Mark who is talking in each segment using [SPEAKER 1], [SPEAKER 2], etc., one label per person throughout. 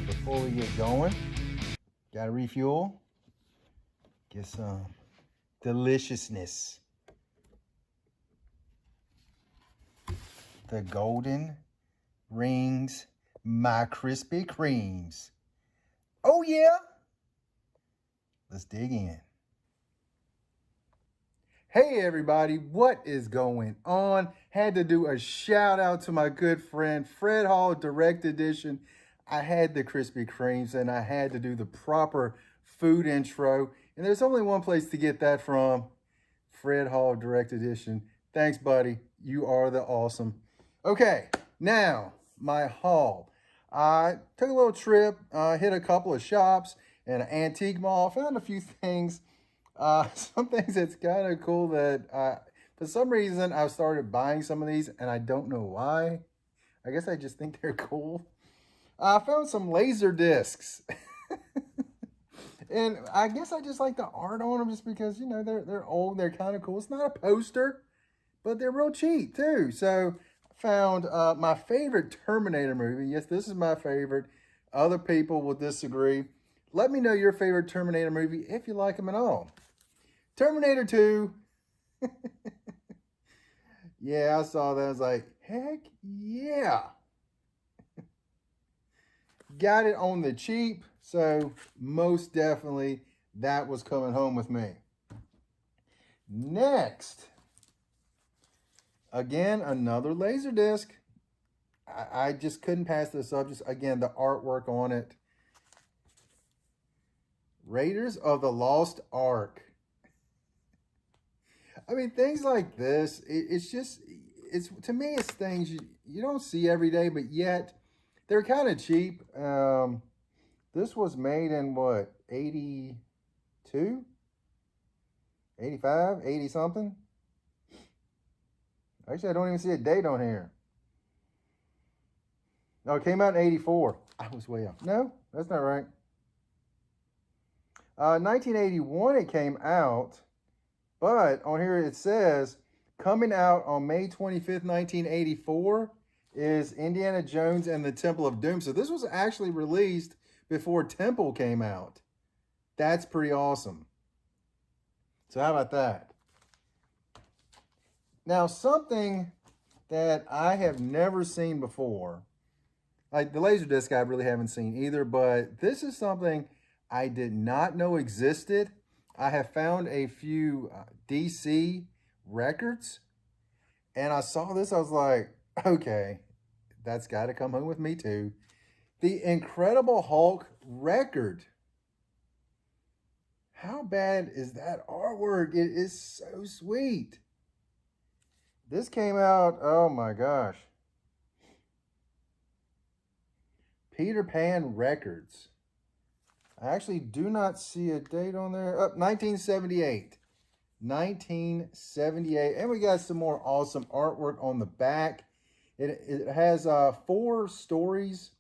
[SPEAKER 1] before we get going, gotta refuel, get some deliciousness. The Golden Rings, my Krispy Kremes. Oh yeah! Let's dig in. Hey everybody, what is going on? Had to do a shout out to my good friend Fred Hall Direct Edition. I had the Krispy Kremes and I had to do the proper food intro. And there's only one place to get that from, Fred Hall Direct Edition. Thanks, buddy. You are the awesome. Okay, now my haul. I took a little trip, hit a couple of shops and an antique mall, found a few things. Some things that's kind of cool that for some reason I've started buying some of these and I don't know why. I guess I just think they're cool. I found some laser discs. And I guess I just like the art on them just because, you know, they're old, they're kind of cool. It's not a poster, but they're real cheap too. So I found my favorite Terminator movie. Yes, this is my favorite. Other people will disagree. Let me know your favorite Terminator movie if you like them at all. Terminator 2. Yeah, I saw that. I was like, heck yeah. Got it on the cheap. So most definitely that was coming home with me. Next. Again, another laser disc. I just couldn't pass this up. Just again, the artwork on it. Raiders of the Lost Ark. I mean, things like this, it's to me, it's things you don't see every day, but yet they're kind of cheap. This was made in what, 82? 85? 80 something? Actually, I don't even see a date on here. No, it came out in 84. I was way off. No, that's not right. 1981 it came out. But on here it says, coming out on May 25th, 1984 is Indiana Jones and the Temple of Doom. So this was actually released before Temple came out. That's pretty awesome. So how about that? Now, something that I have never seen before, like the Laserdisc I really haven't seen either, but this is something I did not know existed. I have found a few DC records, and I saw this. I was like, okay, that's got to come home with me too. The Incredible Hulk record. How bad is that artwork? It is so sweet. This came out, oh my gosh. Peter Pan Records. I actually do not see a date on there. 1978. 1978. And we got some more awesome artwork on the back. It has 4 stories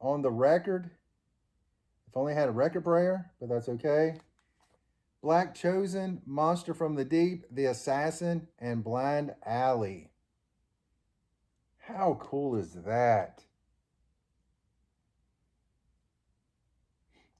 [SPEAKER 1] on the record. If only had a record player, but that's okay. Black Chosen, Monster from the Deep, The Assassin, and Blind Alley. How cool is that?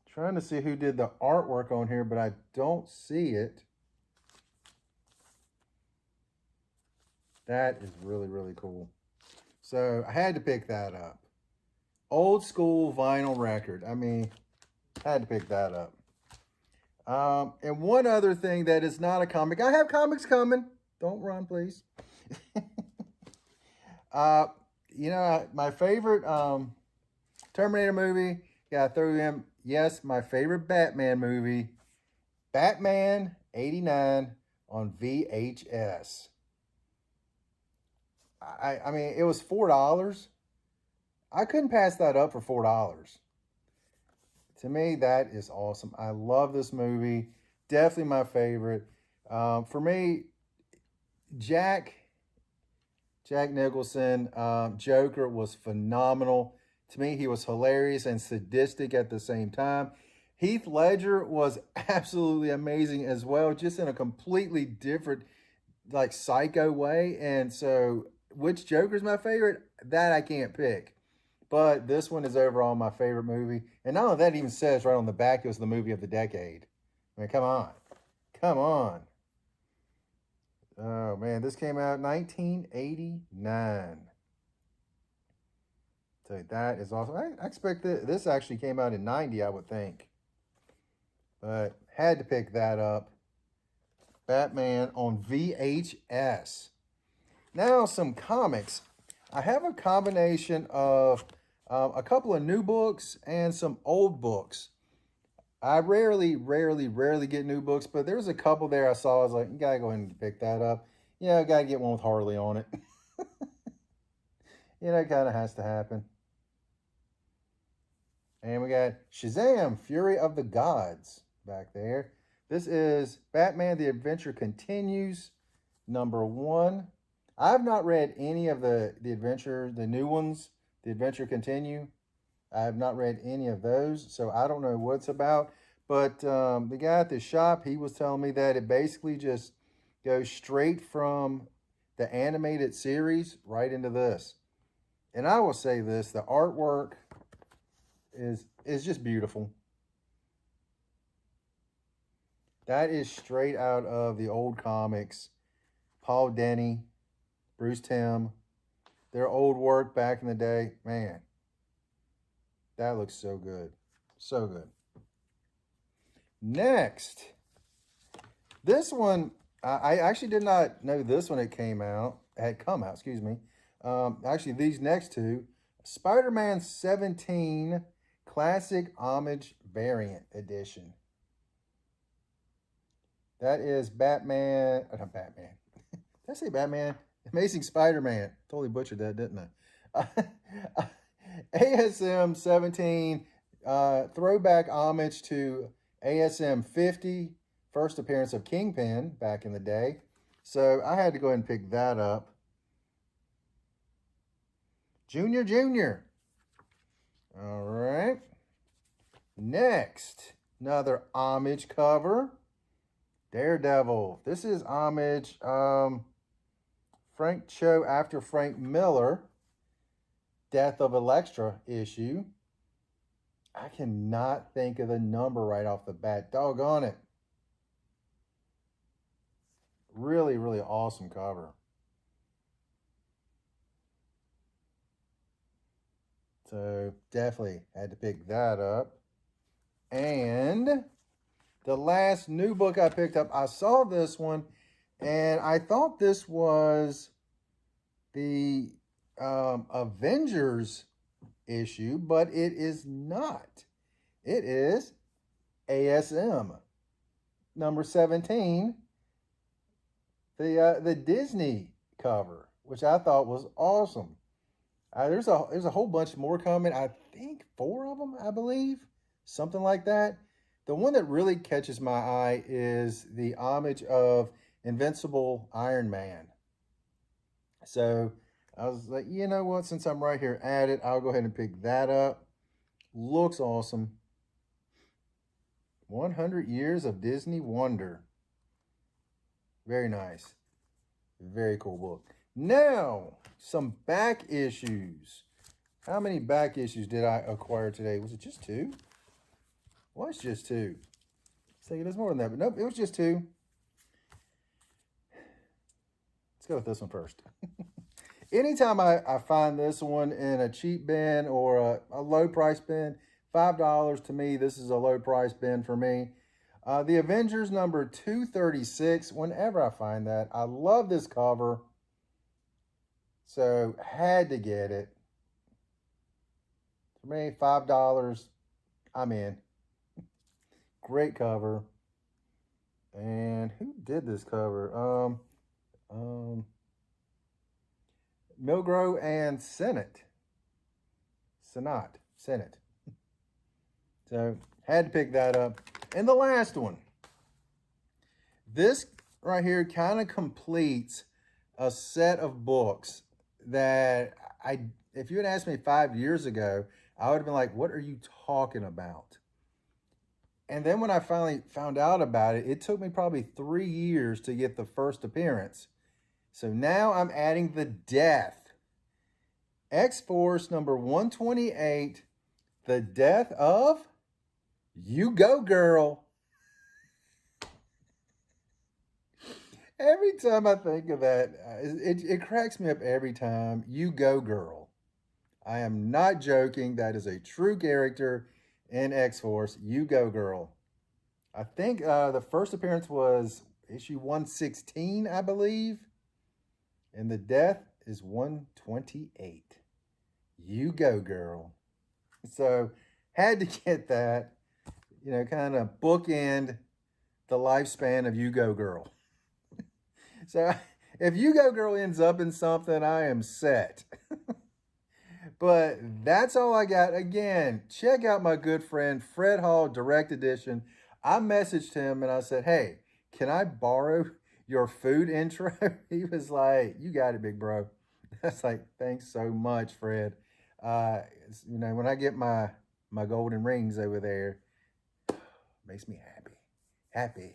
[SPEAKER 1] Trying to see who did the artwork on here, but I don't see it. That is really, really cool. So I had to pick that up. Old school vinyl record. I mean, I had to pick that up. And one other thing that is not a comic. I have comics coming. Don't run, please. You know, my favorite Terminator movie. Gotta throw in. Yes, my favorite Batman movie, Batman 89 on VHS. I mean, it was $4. I couldn't pass that up for $4. To me, that is awesome. I love this movie. Definitely my favorite. For me, Jack Nicholson, Joker was phenomenal. To me, he was hilarious and sadistic at the same time. Heath Ledger was absolutely amazing as well, just in a completely different, like, psycho way. And so, which Joker's my favorite? That I can't pick. But this one is overall my favorite movie. And not only that, it even says right on the back it was the movie of the decade. I mean, come on. Come on. Oh, man. This came out 1989. So that is awesome. I expect that this actually came out in 90, I would think. But had to pick that up. Batman on VHS. Now, some comics. I have a combination of a couple of new books and some old books. I rarely get new books, but there's a couple there I saw. I was like, you gotta go ahead and pick that up. Yeah, I gotta get one with Harley on it. That kind of has to happen. And we got Shazam! Fury of the Gods back there. This is Batman the Adventure Continues, #1. I've not read any of the adventure, the new ones, the Adventure Continue. I have not read any of those, so I don't know what it's about. But the guy at the shop, he was telling me that it basically just goes straight from the animated series right into this. And I will say this, the artwork is just beautiful. That is straight out of the old comics. Paul Dini, Bruce Timm, their old work back in the day. Man, that looks so good. So good. Next, this one, I actually did not know this one had come out, excuse me. Actually, these next two, Spider-Man 17 Classic Homage Variant Edition. That is Batman, not Batman. Did I say Batman? Amazing Spider-Man. Totally butchered that, didn't I? ASM 17, throwback homage to ASM 50, first appearance of Kingpin back in the day. So I had to go ahead and pick that up. Junior. All right. Next, another homage cover. Daredevil. This is homage Frank Cho after Frank Miller. Death of Elektra issue. I cannot think of the number right off the bat. Doggone it. Really awesome cover. So definitely had to pick that up. And the last new book I picked up, I saw this one and I thought this was the Avengers issue, but it is not. It is ASM #17, the Disney cover, which I thought was awesome. There's a whole bunch more coming. I think 4 of them, I believe, something like that. The one that really catches my eye is the homage of Invincible Iron Man. So I was like, you know what? Since I'm right here at it, I'll go ahead and pick that up. Looks awesome. 100 Years of Disney Wonder. Very nice. Very cool book. Now, some back issues. How many back issues did I acquire today? Was it just 2? Well, it's just 2. I think it is more than that, but nope, it was just 2. Let's go with this one first. Anytime I find this one in a cheap bin or a low price bin, $5 to me, this is a low price bin for me. The Avengers number 236, whenever I find that, I love this cover. So, had to get it. For me, $5, I'm in. Great cover. And who did this cover? Milgro and Senate. So, had to pick that up. And the last one. This right here kind of completes a set of books that if you had asked me 5 years ago, I would have been like, what are you talking about? And then when I finally found out about it, it took me probably 3 years to get the first appearance. So now I'm adding the death. X-Force number 128, The Death of You Go Girl. Every time I think of that, it cracks me up every time. You Go Girl. I am not joking. That is a true character in X-Force. You Go Girl. I think the first appearance was issue 116, I believe. And the death is 128. You Go Girl. So had to get that, kind of bookend the lifespan of You Go Girl. So if You Go Girl ends up in something, I am set. But that's all I got. Again, check out my good friend Fred Hall Direct Edition. I messaged him and I said, hey, can I borrow your food intro? He was like, you got it, big bro. I was like, thanks so much, Fred. When I get my golden rings over there, makes me happy. Happy.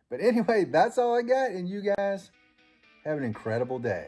[SPEAKER 1] But anyway, that's all I got. And you guys have an incredible day.